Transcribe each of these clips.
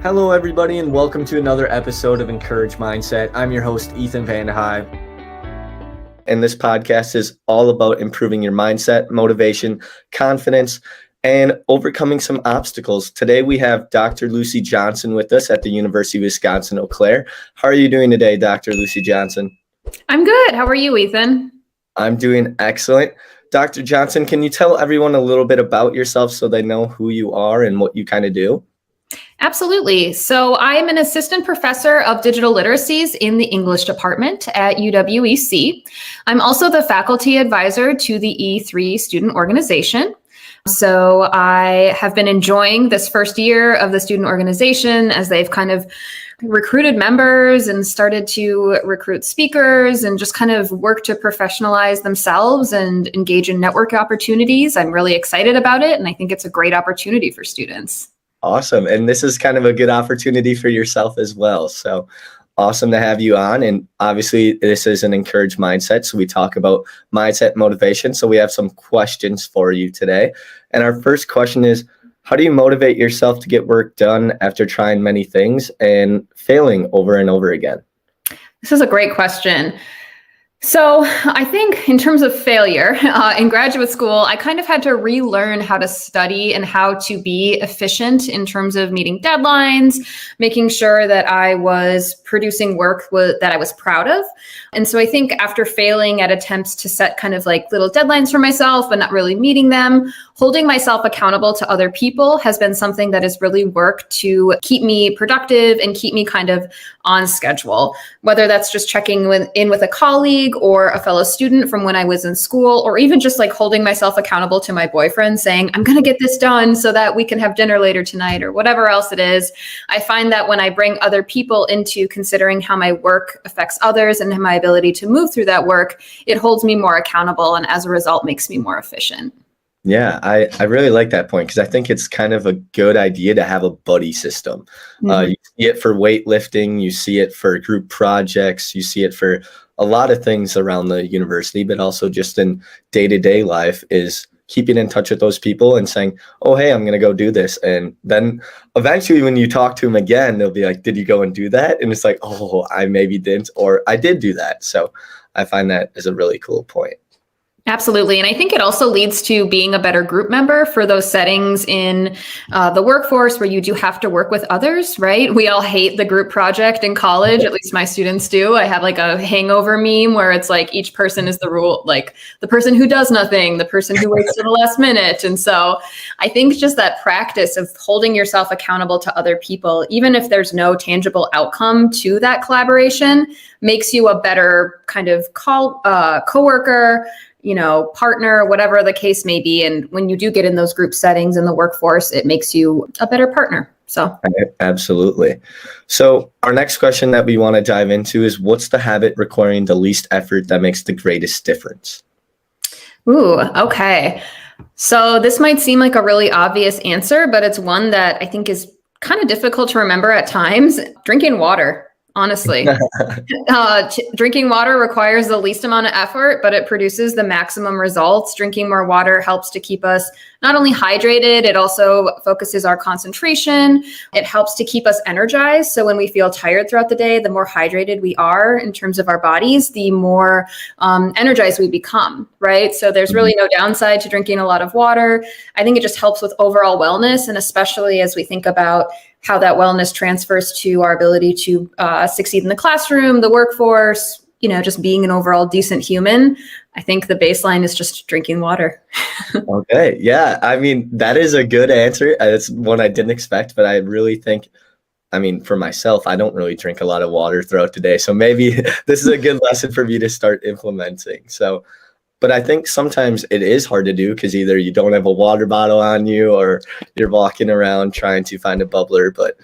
Hello, everybody, and welcome to another episode of Encourage Mindset. I'm your host, Ethan Vandehei. And this podcast is all about improving your mindset, motivation, confidence, and overcoming some obstacles. Today, we have Dr. Lucy Johnson with us at the University of Wisconsin-Eau Claire. How are you doing today, Dr. Lucy Johnson? I'm good. How are you, Ethan? I'm doing excellent. Dr. Johnson, can you tell everyone a little bit about yourself so they know who you are and what you kind of do? Absolutely. So I am an assistant professor of digital literacies in the English department at UW-EC. I'm also the faculty advisor to the E3 student organization. So I have been enjoying this first year of the student organization as they've kind of recruited members and started to recruit speakers and just kind of work to professionalize themselves and engage in network opportunities. I'm really excited about it, and I think it's a great opportunity for students. Awesome. And this is kind of a good opportunity for yourself as well. So awesome to have you on. And obviously, this is an Encourage Mindset. So we talk about mindset motivation. So we have some questions for you today. And our first question is, how do you motivate yourself to get work done after trying many things and failing over and over again? This is a great question. So I think in terms of failure in graduate school, I kind of had to relearn how to study and how to be efficient in terms of meeting deadlines, making sure that I was producing work that I was proud of. And so I think after failing at attempts to set kind of like little deadlines for myself and not really meeting them, holding myself accountable to other people has been something that has really worked to keep me productive and keep me kind of on schedule, whether that's just checking in with a colleague or a fellow student from when I was in school, or even just like holding myself accountable to my boyfriend saying, I'm going to get this done so that we can have dinner later tonight or whatever else it is. I find that when I bring other people into considering how my work affects others and my ability to move through that work, it holds me more accountable and as a result makes me more efficient. Yeah, I really like that point because I think it's kind of a good idea to have a buddy system. Mm-hmm. You see it for weightlifting, you see it for group projects, you see it for a lot of things around the university, but also just in day-to-day life is keeping in touch with those people and saying, oh, hey, I'm going to go do this. And then eventually when you talk to them again, they'll be like, did you go and do that? And it's like, oh, I maybe didn't, or I did do that. So I find that is a really cool point. Absolutely. And I think it also leads to being a better group member for those settings in the workforce where you do have to work with others, right? We all hate the group project in college, at least my students do. I have like a hangover meme where it's like each person is the rule, like the person who does nothing, the person who waits to the last minute. And so I think just that practice of holding yourself accountable to other people, even if there's no tangible outcome to that collaboration, makes you a better kind of coworker, partner, whatever the case may be. And when you do get in those group settings in the workforce, it makes you a better partner. So absolutely. So our next question that we want to dive into is, what's the habit requiring the least effort that makes the greatest difference? Ooh, okay. So this might seem like a really obvious answer, but it's one that I think is kind of difficult to remember at times. Drinking water. Honestly, drinking water requires the least amount of effort, but it produces the maximum results. Drinking more water helps to keep us not only hydrated, it also focuses our concentration. It helps to keep us energized. So when we feel tired throughout the day, the more hydrated we are in terms of our bodies, the more energized we become, right? So there's really no downside to drinking a lot of water. I think it just helps with overall wellness, and especially as we think about how that wellness transfers to our ability to succeed in the classroom, the workforce, just being an overall decent human. I think the baseline is just drinking water. Okay. Yeah. I mean, that is a good answer. It's one I didn't expect, but I really think, for myself, I don't really drink a lot of water throughout the day. So maybe this is a good lesson for me to start implementing. So, but I think sometimes it is hard to do because either you don't have a water bottle on you or you're walking around trying to find a bubbler. But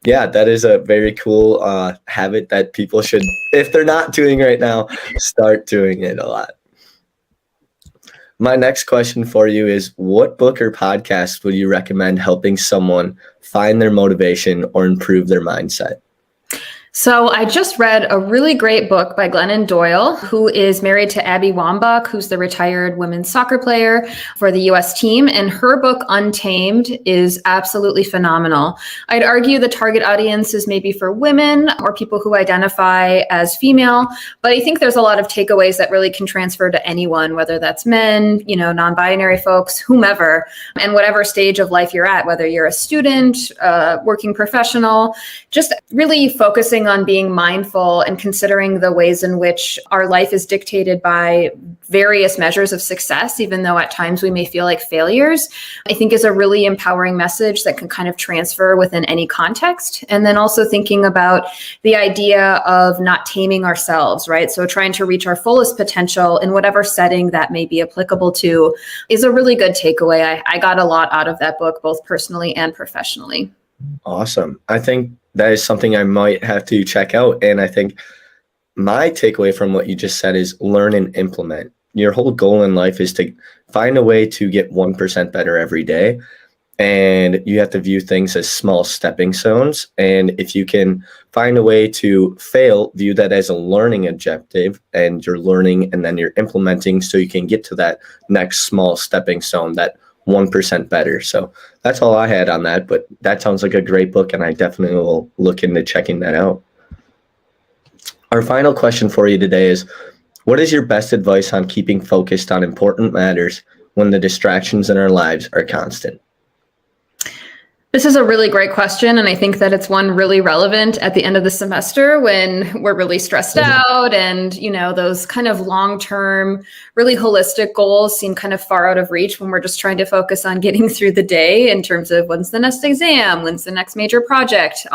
yeah, that is a very cool habit that people should, if they're not doing right now, start doing it a lot. My next question for you is, what book or podcast would you recommend helping someone find their motivation or improve their mindset? So I just read a really great book by Glennon Doyle, who is married to Abby Wambach, who's the retired women's soccer player for the US team. And her book, Untamed, is absolutely phenomenal. I'd argue the target audience is maybe for women or people who identify as female, but I think there's a lot of takeaways that really can transfer to anyone, whether that's men, non-binary folks, whomever, and whatever stage of life you're at, whether you're a student, working professional, just really focusing on being mindful and considering the ways in which our life is dictated by various measures of success, even though at times we may feel like failures, I think is a really empowering message that can kind of transfer within any context. And then also thinking about the idea of not taming ourselves, right? So trying to reach our fullest potential in whatever setting that may be applicable to is a really good takeaway. I got a lot out of that book, both personally and professionally. Awesome. I think that is something I might have to check out. And I think my takeaway from what you just said is learn and implement. Your whole goal in life is to find a way to get 1% better every day. And you have to view things as small stepping stones. And if you can find a way to fail, view that as a learning objective, and you're learning and then you're implementing so you can get to that next small stepping stone, that 1% better. So that's all I had on that, but that sounds like a great book, and I definitely will look into checking that out. Our final question for you today is, what is your best advice on keeping focused on important matters when the distractions in our lives are constant? This is a really great question, and I think that it's one really relevant at the end of the semester when we're really stressed out and, those kind of long-term, really holistic goals seem kind of far out of reach when we're just trying to focus on getting through the day in terms of when's the next exam, when's the next major project.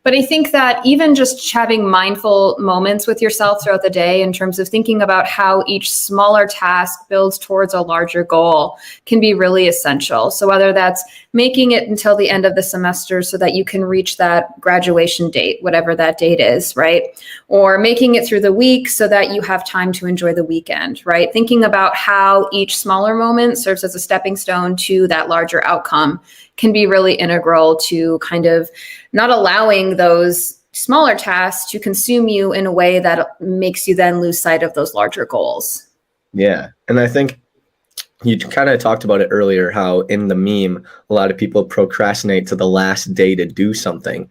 But I think that even just having mindful moments with yourself throughout the day in terms of thinking about how each smaller task builds towards a larger goal can be really essential. So whether that's making it until the end of the semester so that you can reach that graduation date, whatever that date is, right? Or making it through the week so that you have time to enjoy the weekend, right? Thinking about how each smaller moment serves as a stepping stone to that larger outcome can be really integral to kind of not allowing those smaller tasks to consume you in a way that makes you then lose sight of those larger goals. Yeah. And I think you kind of talked about it earlier, how in the meme, a lot of people procrastinate to the last day to do something.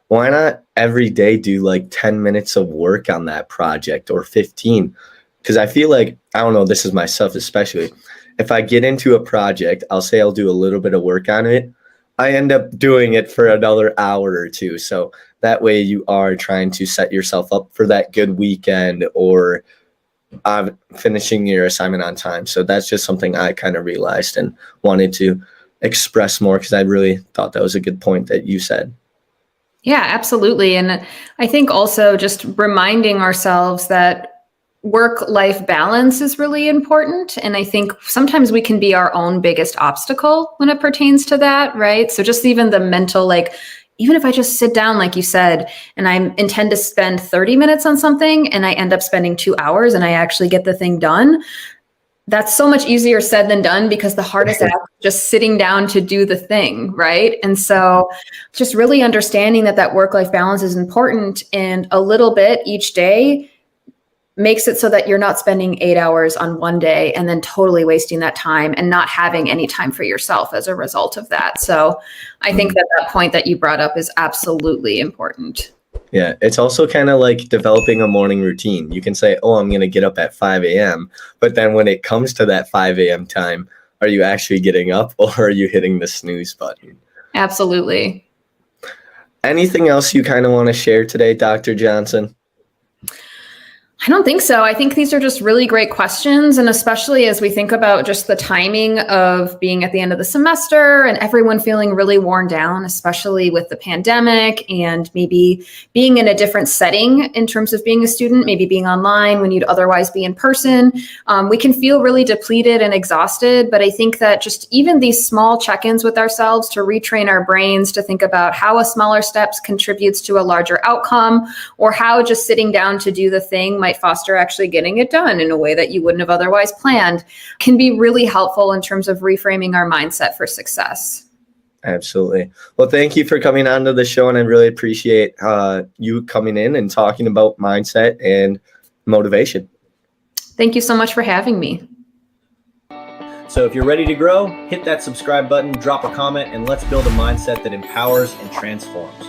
Why not every day do like 10 minutes of work on that project, or 15? Because I feel like, I don't know, this is myself especially. If I get into a project, I'll say I'll do a little bit of work on it. I end up doing it for another hour or two. So that way you are trying to set yourself up for that good weekend, or finishing your assignment on time. So that's just something I kind of realized and wanted to express more, because I really thought that was a good point that you said. Yeah, absolutely. And I think also just reminding ourselves that work-life balance is really important. And I think sometimes we can be our own biggest obstacle when it pertains to that, right? So just even the mental, even if I just sit down, like you said, and I intend to spend 30 minutes on something and I end up spending 2 hours and I actually get the thing done, that's so much easier said than done, because the hardest act is just sitting down to do the thing, right? And so just really understanding that work-life balance is important, and a little bit each day makes it so that you're not spending 8 hours on one day and then totally wasting that time and not having any time for yourself as a result of that. So I think that point that you brought up is absolutely important. Yeah, it's also kind of like developing a morning routine. You can say, oh, I'm going to get up at 5 a.m. But then when it comes to that 5 a.m. time, are you actually getting up, or are you hitting the snooze button? Absolutely. Anything else you kind of want to share today, Dr. Johnson? I don't think so. I think these are just really great questions. And especially as we think about just the timing of being at the end of the semester and everyone feeling really worn down, especially with the pandemic and maybe being in a different setting in terms of being a student, maybe being online when you'd otherwise be in person, we can feel really depleted and exhausted. But I think that just even these small check-ins with ourselves to retrain our brains to think about how a smaller steps contributes to a larger outcome, or how just sitting down to do the thing might foster actually getting it done in a way that you wouldn't have otherwise planned, can be really helpful in terms of reframing our mindset for success. Absolutely. Well, thank you for coming on to the show, and I really appreciate you coming in and talking about mindset and motivation. Thank you so much for having me. So if you're ready to grow, hit that subscribe button, drop a comment, and let's build a mindset that empowers and transforms.